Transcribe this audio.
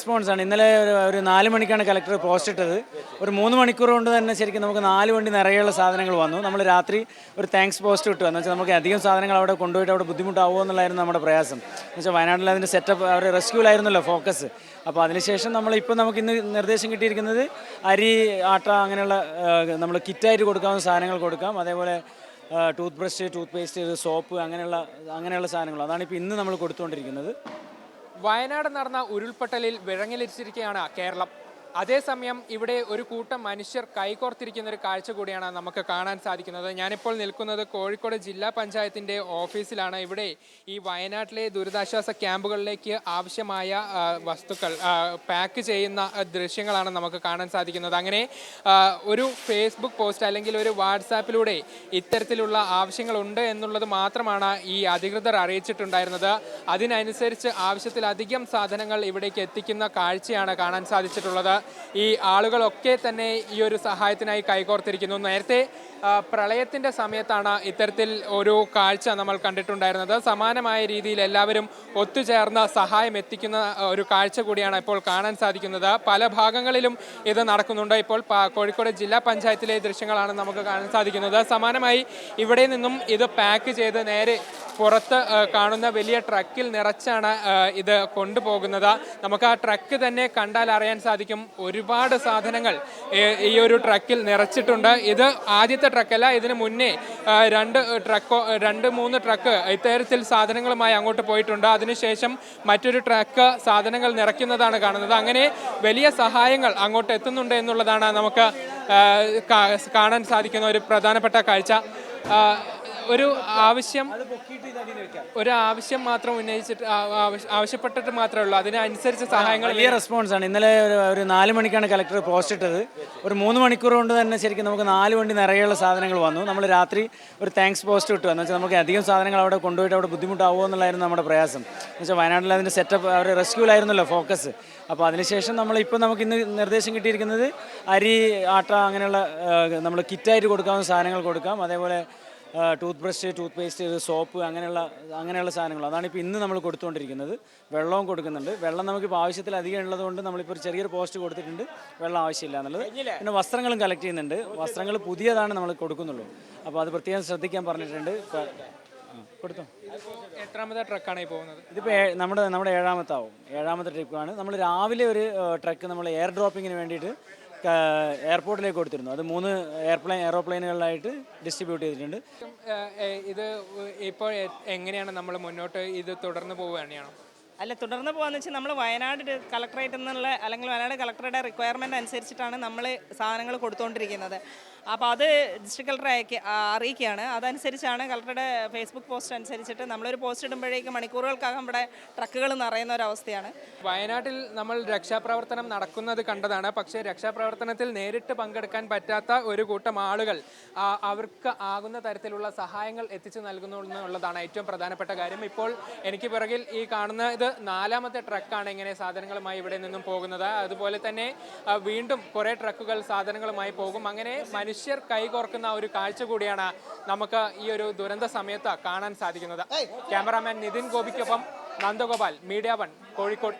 റെസ്പോൺസാണ്. ഇന്നലെ ഒരു 4 മണിക്കാണ് കളക്ടർ പോസ്റ്റ് ഇട്ടത്. ഒരു 3 മണിക്കൂർ കൊണ്ട് തന്നെ ശരിക്കും നമുക്ക് 4 വണ്ടി നിറയെയുള്ള സാധനങ്ങൾ വന്നു. നമ്മൾ രാത്രി ഒരു താങ്ക്സ് പോസ്റ്റ് ഇട്ടു. എന്ന് വെച്ചാൽ നമുക്ക് അധികം സാധനങ്ങൾ അവിടെ കൊണ്ടുപോയിട്ട് അവിടെ ബുദ്ധിമുട്ടാവുമോ എന്നുള്ളതായിരുന്നു നമ്മുടെ പ്രയാസം. എന്ന് വെച്ചാൽ വയനാട്ടിൽ അതിൻ്റെ സെറ്റപ്പ് അവർ റെസ്ക്യൂലായിരുന്നല്ലോ ഫോക്കസ്. അപ്പോൾ അതിനുശേഷം നമ്മളിപ്പോൾ നമുക്ക് ഇന്ന് നിർദ്ദേശം കിട്ടിയിരിക്കുന്നത് അരി, ആട്ട അങ്ങനെയുള്ള നമ്മൾ കിറ്റായിട്ട് കൊടുക്കാവുന്ന സാധനങ്ങൾ കൊടുക്കാം. അതേപോലെ tooth brush, tooth paste, soap അങ്ങനെയുള്ള സാധനങ്ങൾ അതാണ് ഇപ്പോൾ ഇന്ന് നമ്മൾ കൊടുത്തുകൊണ്ടിരിക്കുന്നത്. വയനാട് നടന്ന ഉരുൾപൊട്ടലിൽ വിറങ്ങലിച്ചിരിക്കുകയാണ് കേരളം. അതേസമയം ഇവിടെ ഒരു കൂട്ടം മനുഷ്യർ കൈകോർത്തിരിക്കുന്ന ഒരു കാഴ്ച കൂടിയാണ് നമുക്ക് കാണാൻ സാധിക്കുന്നത്. ഞാനിപ്പോൾ നിൽക്കുന്നത് കോഴിക്കോട് ജില്ലാ പഞ്ചായത്തിൻ്റെ ഓഫീസിലാണ്. ഇവിടെ ഈ വയനാട്ടിലെ ദുരിതാശ്വാസ ക്യാമ്പുകളിലേക്ക് ആവശ്യമായ വസ്തുക്കൾ പാക്ക് ചെയ്യുന്ന ദൃശ്യങ്ങളാണ് നമുക്ക് കാണാൻ സാധിക്കുന്നത്. അങ്ങനെ ഒരു ഫേസ്ബുക്ക് പോസ്റ്റ് അല്ലെങ്കിൽ ഒരു വാട്സാപ്പിലൂടെ ഇത്തരത്തിലുള്ള ആവശ്യങ്ങളുണ്ട് എന്നുള്ളത് മാത്രമാണ് ഈ അധികൃതർ അറിയിച്ചിട്ടുണ്ടായിരുന്നത്. അതിനനുസരിച്ച് ആവശ്യത്തിലധികം സാധനങ്ങൾ ഇവിടേക്ക് എത്തിക്കുന്ന കാഴ്ചയാണ് കാണാൻ സാധിച്ചിട്ടുള്ളത്. ഈ ആളുകളൊക്കെ തന്നെ ഈ ഒരു സഹായത്തിനായി കൈകോർത്തിരിക്കുന്നു. നേരത്തെ പ്രളയത്തിൻ്റെ സമയത്താണ് ഇത്തരത്തിൽ ഒരു കാഴ്ച നമ്മൾ കണ്ടിട്ടുണ്ടായിരുന്നത്. സമാനമായ രീതിയിൽ എല്ലാവരും ഒത്തുചേർന്ന് സഹായം എത്തിക്കുന്ന ഒരു കാഴ്ച കൂടിയാണ് ഇപ്പോൾ കാണാൻ സാധിക്കുന്നത്. പല ഭാഗങ്ങളിലും ഇത് നടക്കുന്നുണ്ട്. ഇപ്പോൾ കോഴിക്കോട് ജില്ലാ പഞ്ചായത്തിലെ ദൃശ്യങ്ങളാണ് നമുക്ക് കാണാൻ സാധിക്കുന്നത്. സമാനമായി ഇവിടെ നിന്നും ഇത് പാക്ക് ചെയ്ത് നേരെ പുറത്ത് കാണുന്ന വലിയ ട്രക്കിൽ നിറച്ചാണ് ഇത് കൊണ്ടുപോകുന്നത്. നമുക്ക് ആ ട്രക്ക് തന്നെ കണ്ടാൽ അറിയാൻ സാധിക്കും ഒരുപാട് സാധനങ്ങൾ ഈ ഒരു ട്രക്കിൽ നിറച്ചിട്ടുണ്ട്. ഇത് ആദ്യത്തെ ട്രക്കല്ല, ഇതിന് മുന്നേ 2-3 ട്രക്ക് ഇത്തരത്തിൽ സാധനങ്ങളുമായി അങ്ങോട്ട് പോയിട്ടുണ്ട്. അതിനുശേഷം മറ്റൊരു ട്രക്ക് സാധനങ്ങൾ നിറയ്ക്കുന്നതാണ് കാണുന്നത്. അങ്ങനെ വലിയ സഹായങ്ങൾ അങ്ങോട്ട് എത്തുന്നുണ്ട് എന്നുള്ളതാണ് നമുക്ക് കാണാൻ സാധിക്കുന്ന ഒരു പ്രധാനപ്പെട്ട കാഴ്ച. ഒരു ആവശ്യം മാത്രം ഉന്നയിച്ചിട്ട് ആവശ്യപ്പെട്ടിട്ട് മാത്രമേ ഉള്ളൂ. അതിനനുസരിച്ച് സഹായങ്ങൾ വലിയ റെസ്പോൺസാണ്. ഇന്നലെ ഒരു 4 മണിക്കാണ് കളക്ടർ പോസ്റ്റ് ഇട്ടത്. ഒരു 3 മണിക്കൂർ കൊണ്ട് തന്നെ ശരിക്കും നമുക്ക് 4 വണ്ടി നിറയെയുള്ള സാധനങ്ങൾ വന്നു. നമ്മൾ രാത്രി ഒരു താങ്ക്സ് പോസ്റ്റ് ഇട്ടു. എന്ന് വെച്ചാൽ നമുക്ക് അധികം സാധനങ്ങൾ അവിടെ കൊണ്ടുപോയിട്ട് അവിടെ ബുദ്ധിമുട്ടാവുമോ എന്നുള്ളതായിരുന്നു നമ്മുടെ പ്രയാസം. എന്ന് വെച്ചാൽ വയനാട്ടിൽ അതിൻ്റെ സെറ്റപ്പ് അവർ റെസ്ക്യൂലായിരുന്നല്ലോ ഫോക്കസ്. അപ്പോൾ അതിനുശേഷം നമ്മളിപ്പോൾ നമുക്ക് ഇന്ന് നിർദ്ദേശം കിട്ടിയിരിക്കുന്നത് അരി, ആട്ട അങ്ങനെയുള്ള നമ്മൾ കിറ്റായിട്ട് കൊടുക്കാവുന്ന സാധനങ്ങൾ കൊടുക്കാം. അതേപോലെ tooth brush, tooth paste, soap അങ്ങനെയുള്ള സാധനങ്ങൾ അതാണ് ഇപ്പോൾ ഇന്ന് നമ്മൾ കൊടുത്തുകൊണ്ടിരിക്കുന്നത്. വെള്ളവും കൊടുക്കുന്നുണ്ട്. വെള്ളം നമുക്കിപ്പോൾ ആവശ്യത്തിലധികം ഉള്ളതുകൊണ്ട് നമ്മളിപ്പോൾ ഒരു ചെറിയൊരു പോസ്റ്റ് കൊടുത്തിട്ടുണ്ട്, വെള്ളം ആവശ്യമില്ല എന്നുള്ളത്. പിന്നെ വസ്ത്രങ്ങളും കളക്ട് ചെയ്യുന്നുണ്ട്. വസ്ത്രങ്ങൾ പുതിയതാണ് നമ്മൾ കൊടുക്കുന്നുള്ളൂ. അപ്പോൾ അത് പ്രത്യേകം ശ്രദ്ധിക്കാൻ പറഞ്ഞിട്ടുണ്ട്. കൊടുത്തോ. എത്രാമത്തെ ട്രക്കാണ് ഈ പോകുന്നത്? ഇതിപ്പോൾ നമ്മുടെ ഏഴാമത്തെ ട്രിപ്പാണ്. നമ്മൾ രാവിലെ ഒരു ട്രക്ക് നമ്മൾ എയർ ഡ്രോപ്പിങ്ങിന് വേണ്ടിയിട്ട് എയർപോർട്ടിലേക്ക് കൊടുത്തിരുന്നു. അത് 3 എയറോപ്ലെയിനുകളിലായിട്ട് ഡിസ്ട്രിബ്യൂട്ട് ചെയ്തിട്ടുണ്ട്. ഇത് ഇപ്പോൾ എങ്ങനെയാണ് നമ്മൾ മുന്നോട്ട് ഇത് തുടർന്ന് പോവുകയാണോ? അല്ല, തുടർന്ന് പോകാന്ന് വെച്ചാൽ നമ്മൾ വയനാട് കളക്ടറേറ്റ് എന്നുള്ള അല്ലെങ്കിൽ വയനാട് കളക്ടറുടെ റിക്വയർമെൻറ്റ് അനുസരിച്ചിട്ടാണ് നമ്മൾ സാധനങ്ങൾ കൊടുത്തുകൊണ്ടിരിക്കുന്നത്. അപ്പോൾ അത് ഡിസ്ട്രിക്ട് കളക്ടറെ അറിയിക്കുകയാണ്. അതനുസരിച്ചാണ് കളക്ടറുടെ ഫേസ്ബുക്ക് പോസ്റ്റ് അനുസരിച്ചിട്ട് നമ്മളൊരു പോസ്റ്റ് ഇടുമ്പോഴേക്ക് മണിക്കൂറുകൾക്കകം ഇവിടെ ട്രക്കുകൾ നിറയുന്ന ഒരവസ്ഥയാണ്. വയനാട്ടിൽ നമ്മൾ രക്ഷാപ്രവർത്തനം നടക്കുന്നത് കണ്ടതാണ്. പക്ഷേ രക്ഷാപ്രവർത്തനത്തിൽ നേരിട്ട് പങ്കെടുക്കാൻ പറ്റാത്ത ഒരു കൂട്ടം ആളുകൾ അവർക്ക് ആകുന്ന തരത്തിലുള്ള സഹായങ്ങൾ എത്തിച്ചു നൽകുന്നു എന്നുള്ളതാണ് ഏറ്റവും പ്രധാനപ്പെട്ട കാര്യം. ഇപ്പോൾ എനിക്ക് പിറകിൽ ഈ കാണുന്ന ഇത് 4ാമത്തെ ട്രക്കാണ് ഇങ്ങനെ സാധനങ്ങളുമായി ഇവിടെ നിന്നും പോകുന്നത്. അതുപോലെ തന്നെ വീണ്ടും കുറേ ട്രക്കുകൾ സാധനങ്ങളുമായി പോകും. അങ്ങനെ മനുഷ്യർ കൈകോർക്കുന്ന ഒരു കാഴ്ച കൂടിയാണ് നമുക്ക് ഈ ഒരു ദുരന്ത സമയത്ത് കാണാൻ സാധിക്കുന്നത്. ക്യാമറാമാൻ നിതിൻ ഗോപിക്കൊപ്പം നന്ദഗോപാൽ, മീഡിയ 1, കോഴിക്കോട്.